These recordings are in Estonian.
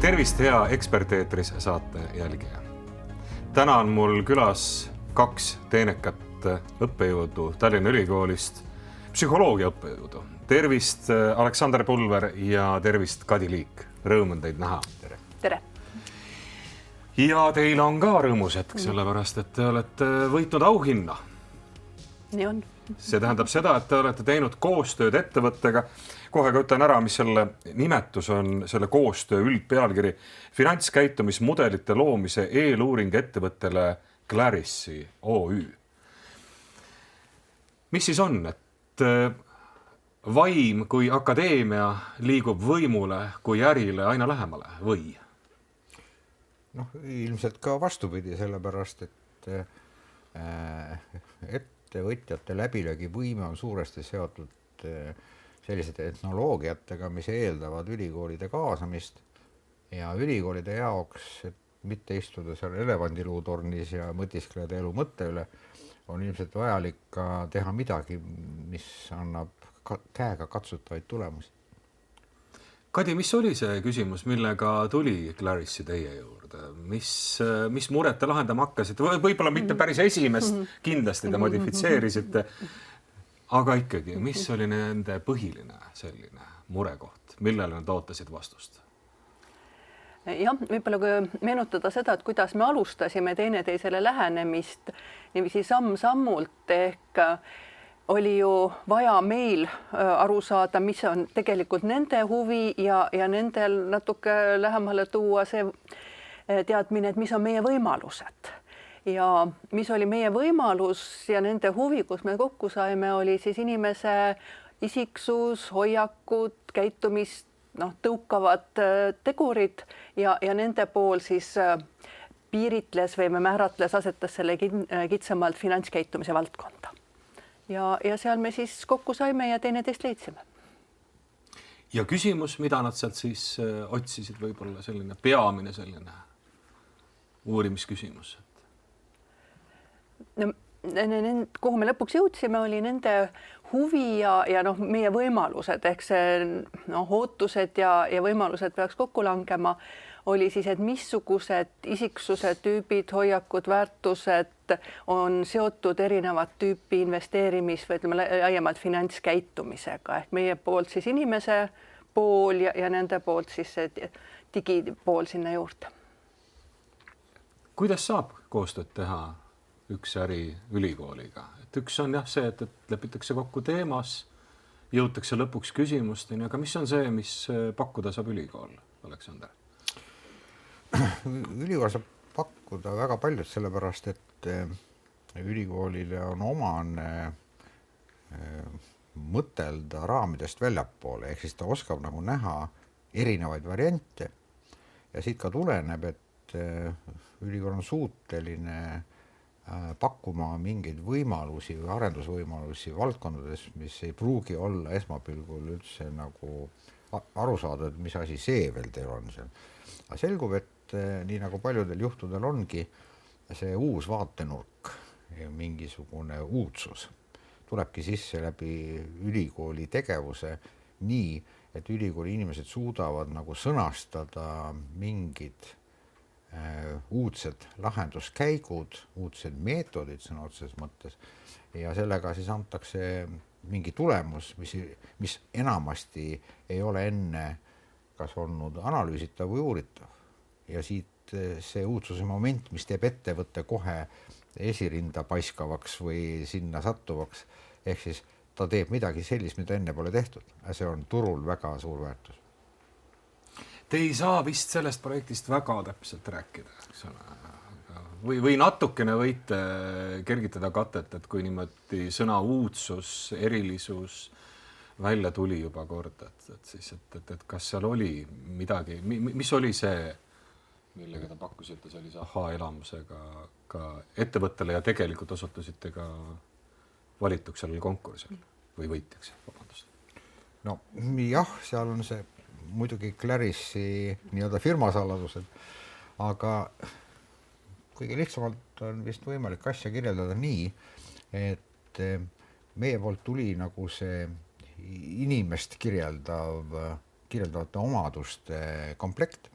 Tervist hea Eksperteetris saate jälgija. Täna on mul külas 2 teenekat õppejõudu Tallinna Ülikoolist, psühholoogia õppejõudu. Tervist Aleksander Pulver ja tervist Kadi Liik. Rõõm on teid näha. Tere. Tere. Ja teil on ka rõõmus hetk, sellepärast, et te olete võitnud auhinna. Nii on. See tähendab seda, et te olete teinud koostööd ettevõttega. Kohe ka ütlen ära, mis selle nimetus on, selle koostöö üldpealkiri finantskäitumismudelite loomise eeluuring ettevõttele Clarissi OÜ. Mis siis on, et vaim kui akadeemia liigub võimule kui ärile aina lähemale või? Ilmselt ka vastupidi, sellepärast, et ettevõtjate läbilöögi võime on suuresti seotud selliste tehnoloogiatega, mis eeldavad ülikoolide kaasamist ja ülikoolide jaoks, et mitte istuda seal elevandiluutornis ja mõtiskleda elu mõtte üle, on ilmselt vajalik ka teha midagi, mis annab käega katsutavaid tulemusi. Kadi, mis oli see küsimus, millega tuli Clarissi teie juurde? Mis muret te lahendama hakkasite? Võib-olla mitte päris esimest, kindlasti te modifitseerisite, aga ikkagi, mis oli nende põhiline selline murekoht, millele nad ootasid vastust? Jah, võib-olla kui meenutada seda, et kuidas me alustasime teineteisele lähenemist niiviisi samm-sammult, ehk oli ju vaja meil aru saada, mis on tegelikult nende huvi ja nendel natuke lähemale tuua see teadmine, et mis on meie võimalused. Ja mis oli meie võimalus ja nende huvi, kus me kokku saime, oli siis inimese isiksus, hoiakud, käitumist, tõukavad tegurid ja nende pool siis piiritles või määratles, asetas selle kitsamalt finantskäitumise valdkonda. Ja seal me siis kokku saime ja teineteist leidsime. Ja küsimus, mida nad sealt siis otsisid, võib-olla selline peamine selline uurimisküsimus? No, kuhu me lõpuks jõudsime, oli nende huvi ja meie võimalused, ehk see ootused ja võimalused peaks kokku langema, oli siis, et missugused isiksuse tüübid, hoiakud, väärtused on seotud erinevat tüüpi investeerimis- või laiemalt finantskäitumisega, ehk meie poolt siis inimese pool ja nende poolt siis see digipool sinna juurde. Kuidas saab koostööd teha üks äri ülikooliga? Et üks on jah see, et lepitakse kokku teemas, jõutakse lõpuks küsimusteni, aga mis on see, mis pakkuda saab ülikool, Aleksander? Ülikool saab pakkuda väga paljud, sellepärast, et ülikoolile on omane mõtelda raamidest väljapoole, ehk siis ta oskab nagu näha erinevaid variante ja siit ka tuleneb, et ülikool on suuteline pakkuma mingeid võimalusi või arendusvõimalusi valdkondades, mis ei pruugi olla esmapilgul üldse nagu aru saada, et mis asi see veel teil on seal. Aga selgub, et nii nagu paljudel juhtudel ongi see uus vaatenurk, mingisugune uudsus tulebki sisse läbi ülikooli tegevuse nii, et ülikooli inimesed suudavad nagu sõnastada mingid uudsed lahenduskäigud, uudsed meetodid sõna otseses mõttes ja sellega siis antakse mingi tulemus, mis enamasti ei ole enne kas olnud analüüsitav või uuritav. Ja siit see uudsuse moment, mis teeb ettevõtte kohe esirinda paiskavaks või sinna sattuvaks, ehk siis ta teeb midagi sellist, mida enne pole tehtud. See on turul väga suur väärtus. Te ei saa vist sellest projektist väga täpselt rääkida, eks ole? Või natukene võite kergitada katet, et kui niimoodi sõna uudsus, erilisus välja tuli juba kord, et kas seal oli midagi, mis oli see, millega te pakkusite sellise aha-elamusega ka ettevõttele ja tegelikult osutusite ka valituks sellel konkursil või võitjaks, vabandust? No jah, seal on see muidugi Clarissi nii-öelda firmasaladused, aga kõige lihtsamalt on vist võimalik asja kirjeldada nii, et meie poolt tuli nagu see inimest kirjeldavate omaduste komplekt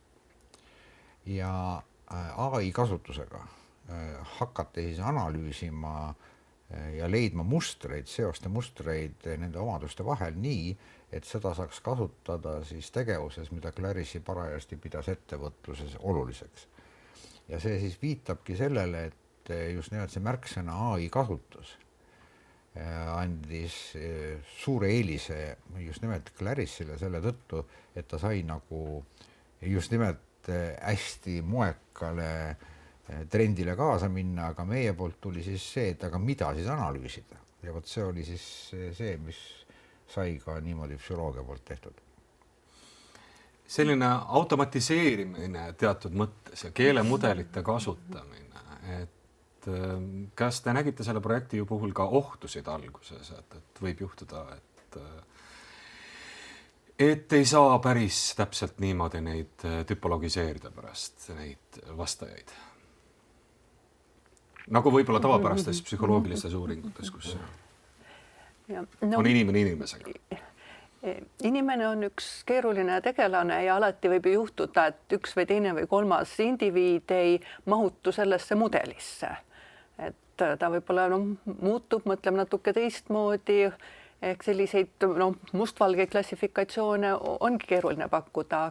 ja AI kasutusega hakati siis analüüsima ja leidma mustreid, seoste mustreid nende omaduste vahel nii, et seda saaks kasutada siis tegevuses, mida Clarissi parajasti pidas ettevõtluses oluliseks. Ja see siis viitabki sellele, et just nimelt see märksõna AI kasutus andis suure eelise just nimelt Clarissile selle tõttu, et ta sai nagu just nimelt hästi moekale trendile kaasa minna, aga meie poolt tuli siis see, et aga mida siis analüüsida. Ja vot see oli siis see, mis sai ka niimoodi psühholoogia poolt tehtud. Selline automatiseerimine teatud mõttes ja keelemudelite kasutamine, et kas te nägite selle projekti ju puhul ka ohtusid alguses, et võib juhtuda, et ei saa päris täpselt niimoodi neid typologiseerida pärast neid vastajaid? Nagu võib-olla tavapärastes psühholoogilistes uuringutes, kus on inimene inimesega. Inimene on üks keeruline tegelane ja alati võib ju juhtuda, et üks või teine või kolmas indiviid ei mahutu sellesse mudelisse. Et ta võib-olla muutub, mõtleb natuke teistmoodi, ehk selliseid mustvalge klassifikatsioone ongi keeruline pakkuda,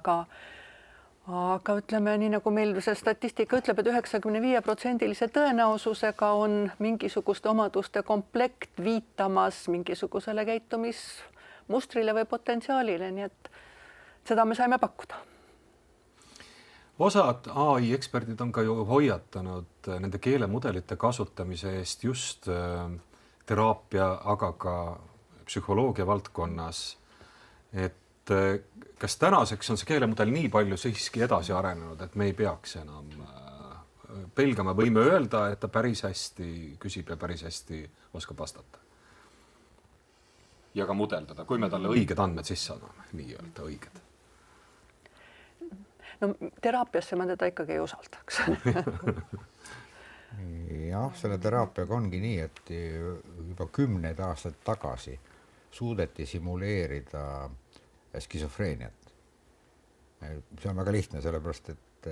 aga ütleme nii, nagu meil see statistika ütleb, et 95%-lise tõenäosusega on mingisuguste omaduste komplekt viitamas mingisugusele käitumismustrile või potentsiaalile, nii et seda me saime pakkuda. Osad AI eksperdid on ka ju hoiatanud nende keelemudelite kasutamise eest just teraapia, aga ka psühholoogia valdkonnas, et kas tänaseks on see keelemudel nii palju siiski edasi arenenud, et me ei peaks enam pelgama, võime öelda, et ta päris hästi küsib ja päris hästi oskab vastata. Ja ka mudeldada, kui me talle õiged andmed sisse anname, nii-öelda õiged. No teraapiasse ma teda ikkagi ei usaldaks. Jah, selle teraapiaga ongi nii, et juba 10 aastat tagasi suudeti simuleerida skisofreeniat. See on väga lihtne, sellepärast, et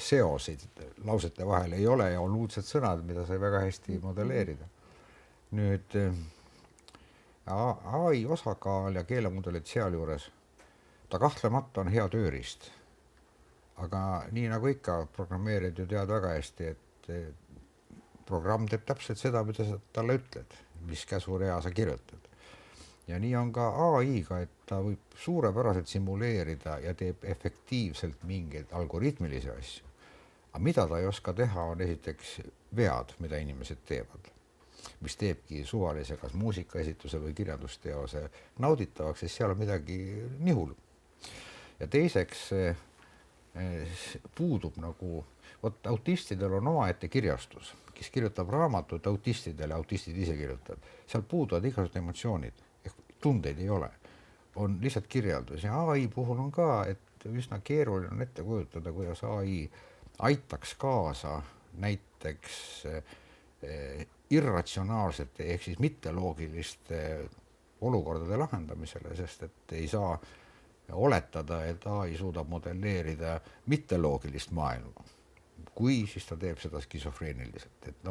seosid lausete vahel ei ole ja on uudsed sõnad, mida sai väga hästi modelleerida. Nüüd AI osakaal ja keelemudelid sealjuures, ta kahtlemata on hea tööriist. Aga nii nagu ikka, programmeerid ju tead väga hästi, et programm teeb täpselt seda, mida sa talle ütled, mis käsurea sa kirjutad. Ja nii on ka AI-ga, et ta võib suurepäraselt simuleerida ja teeb efektiivselt mingeid algoritmilisi asju. Aga mida ta ei oska teha, on esiteks vead, mida inimesed teevad, mis teebki suvalise kas muusikaesituse või kirjandusteose nauditavaks, sest seal on midagi nihul. Ja teiseks puudub nagu, vot autistidel on omaette kirjastus, kes kirjutab raamatut autistidele, autistid ise kirjutab. Seal puuduvad igasugused emotsioonid, tundeid ei ole, on lihtsalt kirjeldus ja AI puhul on ka, et üsna keeruline on ette kujutada, kuidas AI aitaks kaasa näiteks irratsionaalsete ehk siis mitteloogiliste olukordade lahendamisele, sest et ei saa oletada, et AI suudab modelleerida mitteloogilist maailma. Kui, siis ta teeb seda skisofreeniliselt. Et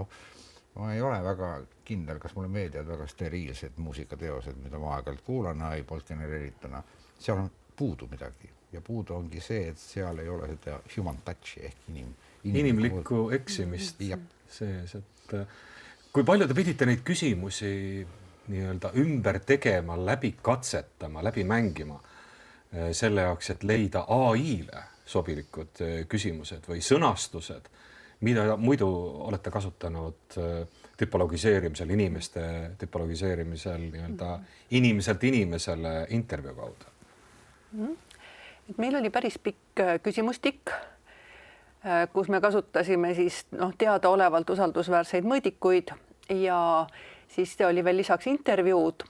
ma ei ole väga kindel, kas mulle meeldivad väga steriilsed muusikateosed, mida ma aeg-ajalt kuulan AI poolt genereerituna. Seal on puudu midagi ja puudu ongi see, et seal ei ole seda human touchi ehk inimlikku eksimist sees. Et kui palju te pidite neid küsimusi nii-öelda ümber tegema, läbi katsetama, läbi mängima selle jaoks, et leida AI-le sobilikud küsimused või sõnastused, mida muidu olete kasutanud typologiseerimisel, inimeste typologiseerimisel nii-öelda inimeselt inimesele intervjuu kaudu? Et meil oli päris pikk küsimustik, kus me kasutasime siis teadaolevalt usaldusväärseid mõõdikuid ja siis oli veel lisaks intervjuud,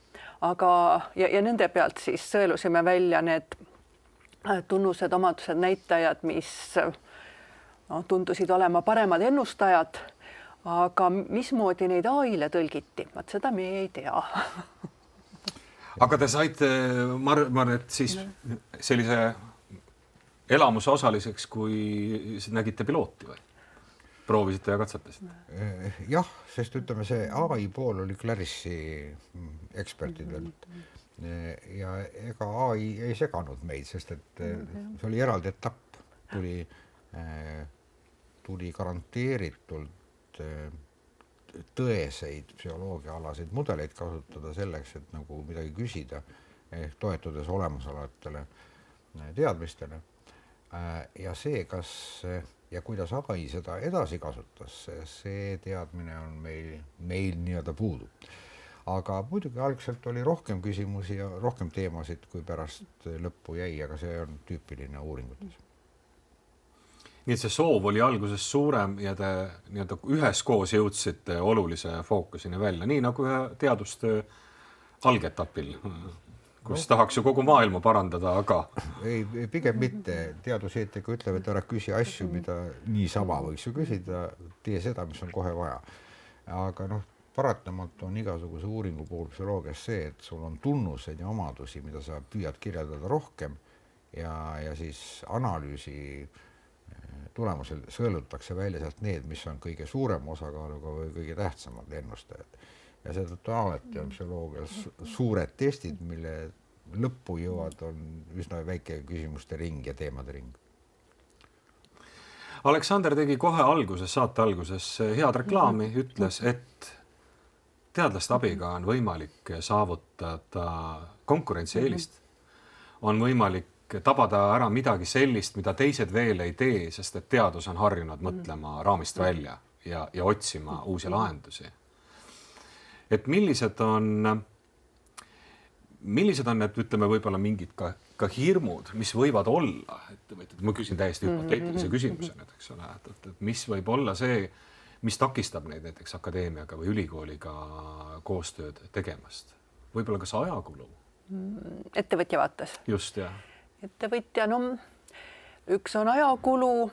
aga ja nende pealt siis sõelusime välja need tunnused, omadused, näitajad, mis tundusid olema paremad ennustajad, aga mismoodi neid AI-le tõlgiti, seda me ei tea. Aga te saite, ma arvan, et siis sellise elamuse osaliseks, kui nägite pilooti või? Proovisite ja katsetasite? Jah, sest ütleme, see AI pool oli Clarissi ekspertidelt ja ega AI ei seganud meid, sest et see oli eraldi etapp, tuli garanteeritult tõeseid psühholoogiaalaseid mudeleid kasutada selleks, et nagu midagi küsida, ehk toetudes olemasolevatele teadmistele. Ja see, kas ja kuidas AI seda edasi kasutas, see teadmine on meil nii-öelda puudu. Aga muidugi algselt oli rohkem küsimusi ja rohkem teemasid, kui pärast lõppu jäi, aga see on tüüpiline uuringutes. Nii et see soov oli alguses suurem ja te nii-öelda üheskoos jõudsite olulise fookusini välja, nii nagu ühe teadustöö algetapil, kus tahaks ju kogu maailma parandada, aga... Ei, pigem mitte. Teaduseetika ütleb, et ära küsi asju, mida niisama võiks ju küsida, tee seda, mis on kohe vaja. Aga paratamatu on igasuguse uuringu puhul psühholoogias see, et sul on tunnused ja omadusi, mida sa püüad kirjeldada rohkem ja siis analüüsi tulemusel sõelutakse välja sealt need, mis on kõige suurema osakaaluga või kõige tähtsamad ennustajad. Ja seetõttu alati on psühholoogias suured testid, mille lõppu jõuad, on üsna väike küsimuste ring ja teemade ring. Aleksander tegi kohe saate alguses head reklaami, ütles, et teadlaste abiga on võimalik saavutada konkurentsieelist, on võimalik tabada ära midagi sellist, mida teised veel ei tee, sest et teadus on harjunud mõtlema raamist välja ja otsima uusi lahendusi. Et millised on need, ütleme, võib-olla mingid ka hirmud, mis võivad olla, ma küsin täiesti hüpoteetilise küsimuse, eks ole, et mis võib olla see, mis takistab neid näiteks akadeemiaga või ülikooliga koostööd tegemast? Võib-olla kas ajakulu? Ettevõtja vaates? Just, jah. Ettevõtja, üks on ajakulu,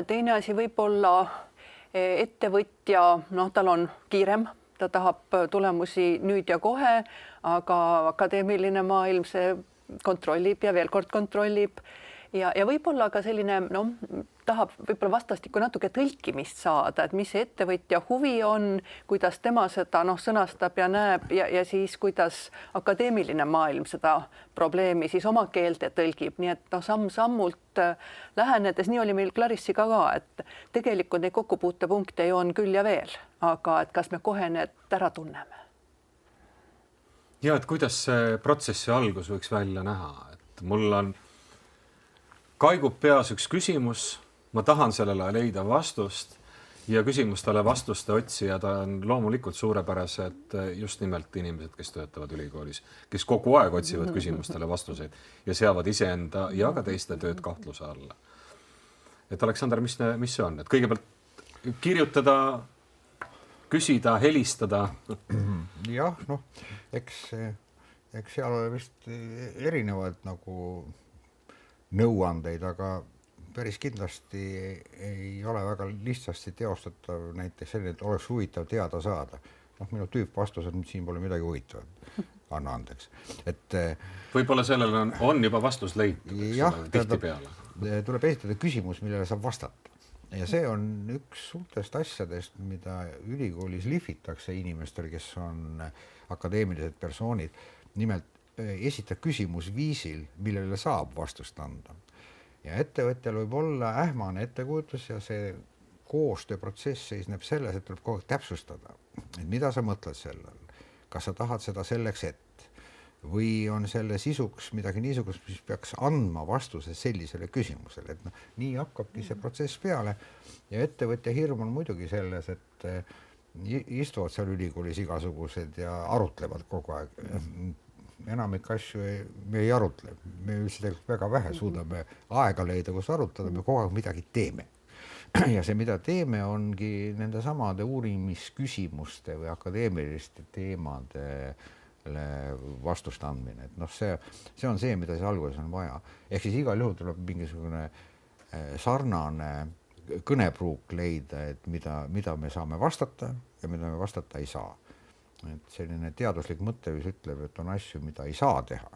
teine asi võib olla ettevõtja, tal on kiirem, ta tahab tulemusi nüüd ja kohe, aga akadeemiline maailm see kontrollib ja veel kord kontrollib ja võib-olla ka selline, tahab võib-olla vastastikku natuke tõlkimist saada, et mis see ettevõtja huvi on, kuidas tema seda sõnastab ja näeb ja siis kuidas akadeemiline maailm seda probleemi siis oma keelde tõlgib, nii et samm-sammult lähenedes, nii oli meil Clarissiga ka, et tegelikult neid kokkupuutepunkte ju on küll ja veel, aga et kas me kohe need ära tunneme? Ja, et kuidas see protsessi algus võiks välja näha, et mul on kaigub peas üks küsimus, ma tahan sellele leida vastust ja küsimustele vastuste otsijad on loomulikult suurepärased just nimelt inimesed, kes töötavad ülikoolis, kes kogu aeg otsivad küsimustele vastuseid ja seavad iseenda ja ka teiste tööd kahtluse alla. Et Aleksander, mis see on? Et kõigepealt kirjutada, küsida, helistada? Jah, eks seal ole vist erinevad nagu nõuandeid, aga päris kindlasti ei ole väga lihtsasti teostatav näiteks selline, et oleks huvitav teada saada. Minu tüüpvastus on, siin pole midagi huvitavat. Anna andeks. Võib-olla sellele on juba vastus leitud, tihti peale. Tuleb esitada küsimus, millele saab vastata. Ja see on üks suurtest asjadest, mida ülikoolis lihvitakse inimestel, kes on akadeemilised persoonid. Nimelt esitab küsimus viisil, millele saab vastust anda. Ja ettevõtjal võib olla ähmane ettekujutus ja see koostööprotsess seisneb selles, et tuleb kogu aeg täpsustada, et mida sa mõtled sellel, kas sa tahad seda selleks, et või on selle sisuks midagi niisugust, mis peaks andma vastuse sellisele küsimusele, et nii hakkabki see protsess peale ja ettevõtja hirm on muidugi selles, et istuvad seal ülikoolis igasugused ja arutlevad kogu aeg. Enamik asju me ei arutle, me üldiselt väga vähe suudame aega leida, kus arutada, me kogu aeg midagi teeme. Ja see, mida teeme, ongi nende samade uurimisküsimuste või akadeemiliste teemadele vastust andmine. Et see on see, mida see alguses on vaja. Ehk siis igal juhul tuleb mingisugune sarnane kõnepruuk leida, et mida me saame vastata ja mida me vastata ei saa. Et selline teaduslik mõtteviis ütleb, et on asju, mida ei saa teha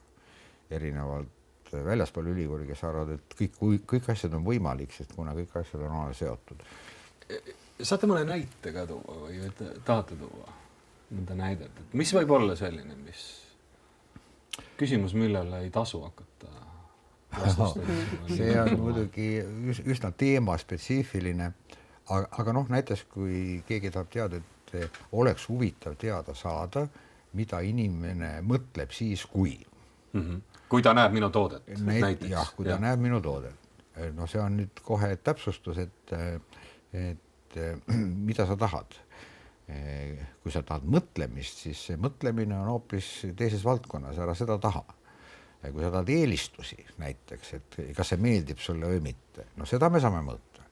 erinevalt väljaspool ülikooli, kes arvavad, et kõik asjad on võimalik, sest kuna kõik asjad on omavahel seotud. Saate mõne näite ka tuua või tahate tuua mõnda näidet, et mis võib olla selline, mis küsimus, millele ei tasu hakata vastustama? See on muidugi üsna teemaspetsiifiline, aga näiteks kui keegi tahab teada, et oleks huvitav teada saada, mida inimene mõtleb siis, kui. Kui ta näeb minu toodet näiteks. Jah, kui ta näeb minu toodet. No see on nüüd kohe täpsustus, et mida sa tahad. Kui sa tahad mõtlemist, siis see mõtlemine on hoopis teises valdkonnas, ära seda taha. Kui sa tahad eelistusi näiteks, et kas see meeldib sulle või mitte, no seda me saame mõõta.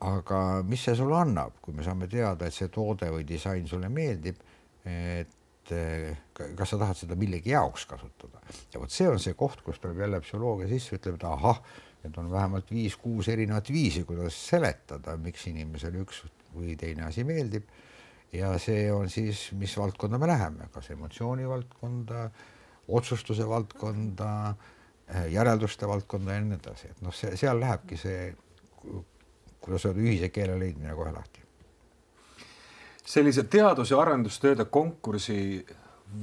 Aga mis see sulle annab, kui me saame teada, et see toode või disain sulle meeldib, et kas sa tahad seda millegi jaoks kasutada. Ja võt see on see koht, kus tuleb jälle psühholoogia sisse, ütleb, et ahah, et on vähemalt 5-6 erinevat viisi, kuidas seletada, miks inimesele üks või teine asi meeldib. Ja see on siis, mis valdkonda me läheme, kas emotsiooni valdkonda, otsustuse valdkonda, järelduste valdkonda ja nii edasi. Et seal lähebki see, kuidas öelda, ühise keele leidmine kohe lahti. Sellise teadus- ja arendustööde konkursi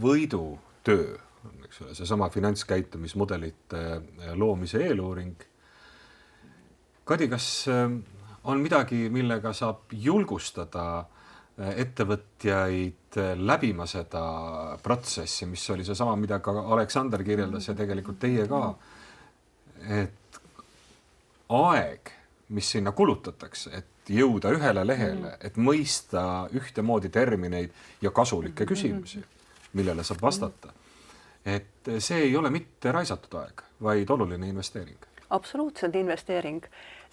võidutöö, eks ole, see sama finantskäitumismudelite loomise eeluuring. Kadi, kas on midagi, millega saab julgustada ettevõtjaid läbima seda protsessi, mis oli see sama, mida ka Aleksander kirjeldas ja tegelikult teie ka, et aeg, mis sinna kulutatakse, et jõuda ühele lehele, et mõista ühtemoodi termineid ja kasulikke küsimusi, millele saab vastata. Et see ei ole mitte raisatud aeg, vaid oluline investeering. Absoluutselt investeering,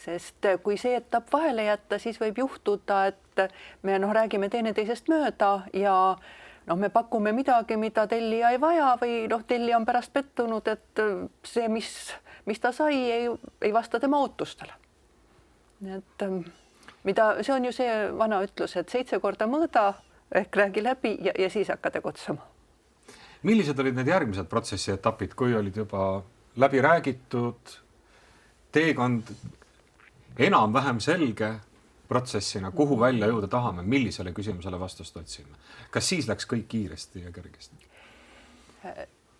sest kui see etapp vahele jätta, siis võib juhtuda, et me räägime teineteisest mööda ja me pakume midagi, mida tellija ei vaja või tellija on pärast pettunud, et see, mis ta sai, ei vasta tema ootustele. Et see on ju see vana ütlus, et 7 korda mõõda ehk räägi läbi ja siis hakka tegutsema. Millised olid need järgmised protsessi etapid, kui olid juba läbi räägitud, teekond enam-vähem selge protsessina, kuhu välja jõuda tahame, millisele küsimusele vastust otsime? Kas siis läks kõik kiiresti ja kergesti?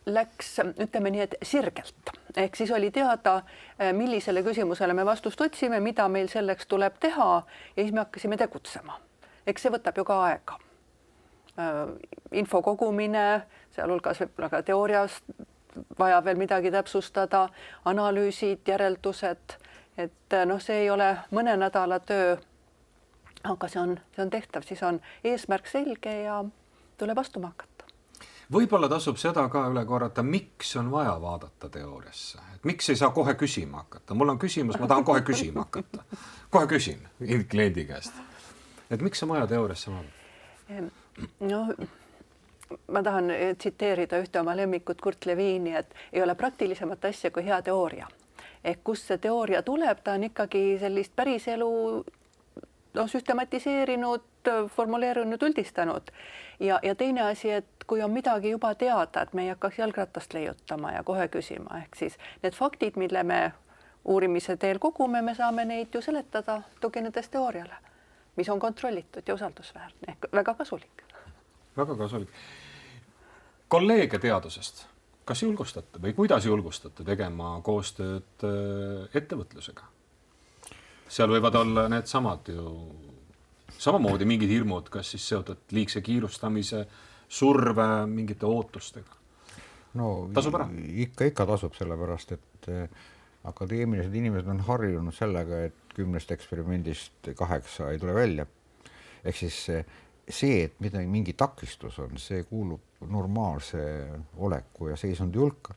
Läks, ütleme nii, et sirgelt. Ehk siis oli teada, millisele küsimusele me vastust otsime, mida meil selleks tuleb teha ja siis me hakkasime tegutsema. Eks see võtab ju ka aega. Info kogumine, sealhulgas võib-olla ka teoorias vaja veel midagi täpsustada, analüüsid, järeldused, et see ei ole mõne nädala töö, aga see on tehtav, siis on eesmärk selge ja tuleb vastuma hakata. Võib-olla tasub seda ka üle korrata, miks on vaja vaadata teooriasse, et miks ei saa kohe küsima hakata. Mul on küsimus, ma tahan kohe küsima hakata. Kohe küsin kliendi käest. Et miks on vaja teooriasse vaadata? Ma tahan tsiteerida ühte oma lemmikut Kurt Lewini, et ei ole praktilisemat asja kui hea teooria. Ehk kust see teooria tuleb, ta on ikkagi sellist päriselu süstematiseerinud, formuleerinud, üldistanud. Ja teine asi, et kui on midagi juba teada, et me ei hakkaks jalgratast leiutama ja kohe küsima. Ehk siis need faktid, mille me uurimise teel kogume, me saame neid ju seletada tuginedes teooriale, mis on kontrollitud ja usaldusväärne. Ehk väga kasulik. Väga kasulik. Kolleege teadusest, kas julgustate või kuidas julgustate tegema koostööd ettevõtlusega? Seal võivad olla need samad ju, samamoodi mingid hirmud, kas siis seotud liigse kiirustamise, surve, mingite ootustega? Tasub ära? Ikka tasub, sellepärast, et akadeemilised inimesed on harjunud sellega, et 10 eksperimendist 8 ei tule välja. Ehk siis see, et mingi takistus on, see kuulub normaalse oleku ja seisundi hulka.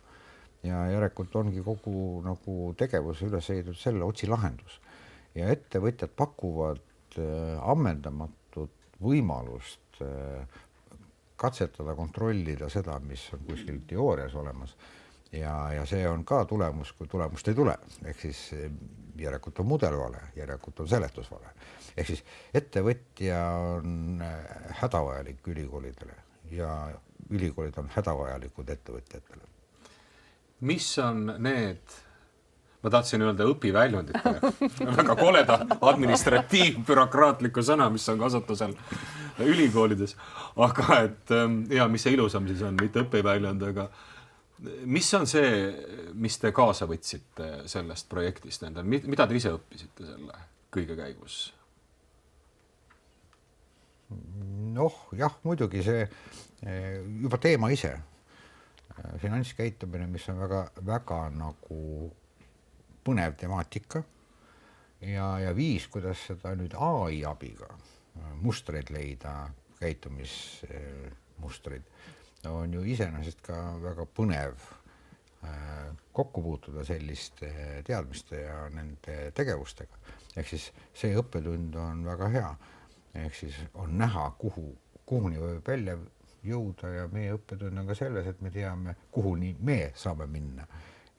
Ja järelikult ongi kogu tegevuse üles ehitatud selle otsi lahendus. Ja ettevõtjad pakuvad ammendamatut võimalust katsetada, kontrollida seda, mis on kuskil teoorias olemas. Ja see on ka tulemus, kui tulemust ei tule. Ehk siis järelikult on mudel vale, järelikult on seletus vale. Ehk siis ettevõtja on hädavajalik ülikoolidele ja ülikoolid on hädavajalikud ettevõtjatele. mis on need, ma tahtsin öelda õpiväljundite, väga koleda administratiivbürokraatliku sõna, mis on kasutusel ülikoolides, aga et ja mis see ilusam siis on, mitte õpiväljund, aga mis on see, mis te kaasa võtsite sellest projektist endal, mida te ise õppisite selle kõige käigus? Noh, jah, muidugi see juba teema ise, finantskäitumine, mis on väga nagu põnev temaatika ja viis, kuidas seda nüüd AI abiga mustreid leida, käitumismustreid, on ju iseenesest ka väga põnev kokku puutuda selliste teadmiste ja nende tegevustega. Ehk siis see õppetund on väga hea. Ehk siis on näha, kuhuni võib välja jõuda ja meie õppetund on ka selles, et me teame, kuhuni me saame minna.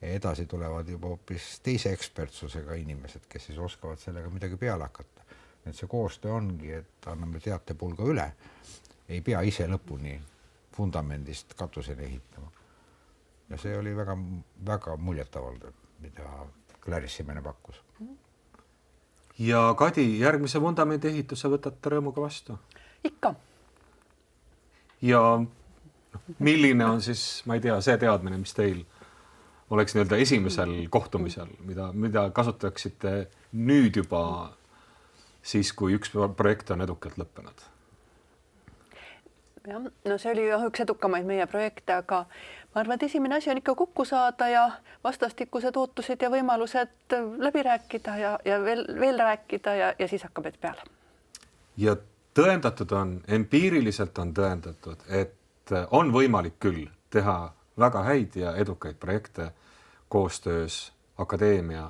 Edasi tulevad juba hoopis teise ekspertsusega inimesed, kes siis oskavad sellega midagi peale hakata. Et see koostöö ongi, et anname teatepulga üle, ei pea ise lõpuni fundamendist katuseni ehitama. Ja see oli väga, väga muljetavaldav, mida Clarice-Simene pakkus. Ja Kadi, järgmise vundamendi ehituse võtate rõõmuga vastu? Ikka. Ja milline on siis, ma ei tea, see teadmine, mis teil oleks nii-öelda esimesel kohtumisel, mida kasutaksite nüüd juba siis, kui üks projekt on edukalt lõppenud? Ja, no see oli üks edukamaid meie projekte, aga ma arvan, et esimene asi on ikka kokku saada ja vastastikused ootused ja võimalused läbi rääkida ja veel rääkida ja siis hakkab ette peale. Ja tõendatud on, empiiriliselt on tõendatud, et on võimalik küll teha väga häid ja edukaid projekte koostöös akadeemia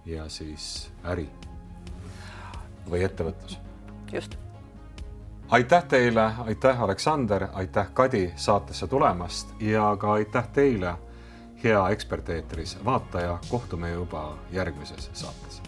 ja siis äri või ettevõtlus. Just. Aitäh teile, aitäh Aleksander, aitäh Kadi saatesse tulemast ja ka aitäh teile, hea eksperteetris vaataja, kohtume juba järgmises saates.